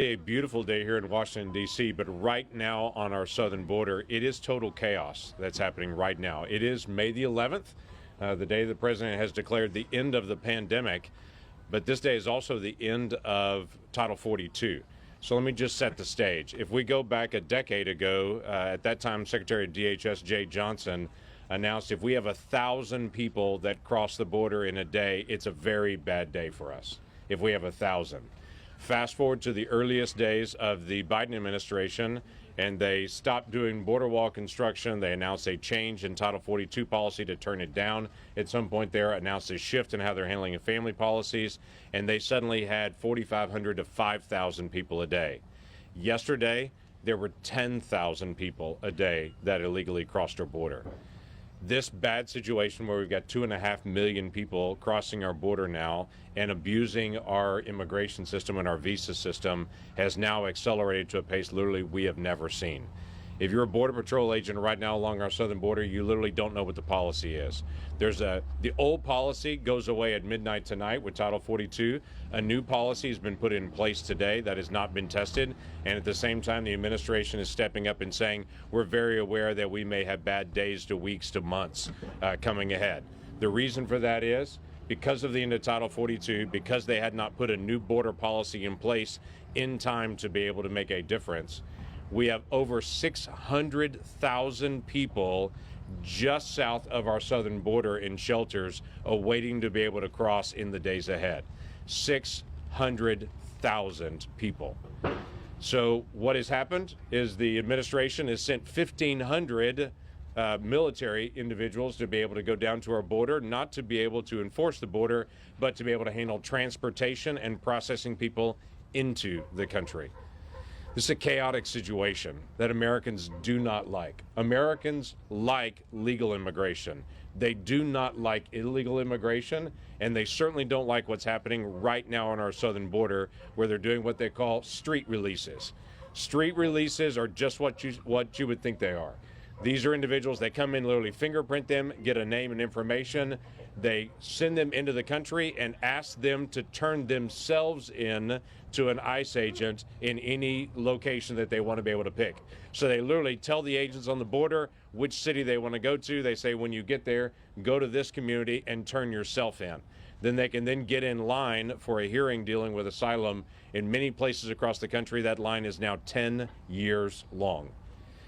A beautiful day here in Washington, D.C., but right now on our southern border, it is total chaos that's happening right now. It is May the 11th, the day the president has declared the end of the pandemic, but this day is also the end of Title 42. So let me just set the stage. If we go back a decade ago, at that time, Secretary of DHS Jay Johnson announced if we have 1,000 people that cross the border in a day, it's a very bad day for us if we have 1,000. Fast forward to the earliest days of the Biden administration, and they stopped doing border wall construction. They announced a change in Title 42 policy to turn it down. At some point there, announced a shift in how they're handling family policies, and they suddenly had 4,500 to 5,000 people a day. Yesterday, there were 10,000 people a day that illegally crossed our border. This bad situation where we've got 2.5 million people crossing our border now and abusing our immigration system and our visa system has now accelerated to a pace literally we have never seen. If you're a Border Patrol agent right now along our southern border, you literally don't know what the policy is. The old policy goes away at midnight tonight with Title 42. A new policy has been put in place today that has not been tested. And at the same time, the administration is stepping up and saying, we're very aware that we may have bad days to weeks to months coming ahead. The reason for that is because of the end of Title 42, because they had not put a new border policy in place in time to be able to make a difference. We have over 600,000 people just south of our southern border in shelters awaiting to be able to cross in the days ahead. 600,000 people. So what has happened is the administration has sent 1,500 military individuals to be able to go down to our border, not to be able to enforce the border, but to be able to handle transportation and processing people into the country. This is a chaotic situation that Americans do not like. Americans like legal immigration. They do not like illegal immigration, and they certainly don't like what's happening right now on our southern border, where they're doing what they call street releases. Street releases are just what you would think they are. These are individuals that come in, literally fingerprint them, get a name and information. They send them into the country and ask them to turn themselves in to an ICE agent in any location that they want to be able to pick. So they literally tell the agents on the border which city they want to go to. They say, when you get there, go to this community and turn yourself in. Then they can then get in line for a hearing dealing with asylum. In many places across the country, that line is now 10 years long.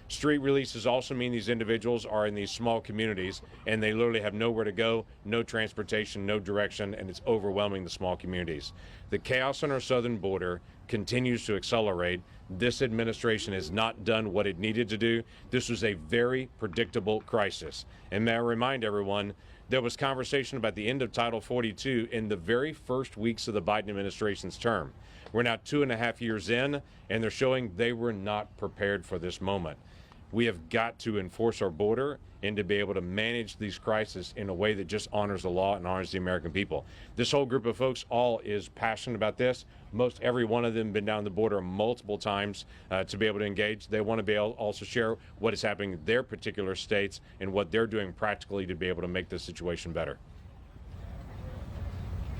Street releases also mean these individuals are in these small communities and they literally have nowhere to go, no transportation, no direction, and it's overwhelming the small communities. The chaos on our southern border continues to accelerate. This administration has not done what it needed to do. This was a very predictable crisis. And may I remind everyone, there was conversation about the end of Title 42 in the very first weeks of the Biden administration's term. We're now 2.5 years in, and they're showing they were not prepared for this moment. We have got to enforce our border and to be able to manage these crises in a way that just honors the law and honors the American people. This whole group of folks all is passionate about this. Most every one of them been down the border multiple times to be able to engage. They want to be able to also share what is happening in their particular states and what they're doing practically to be able to make this situation better.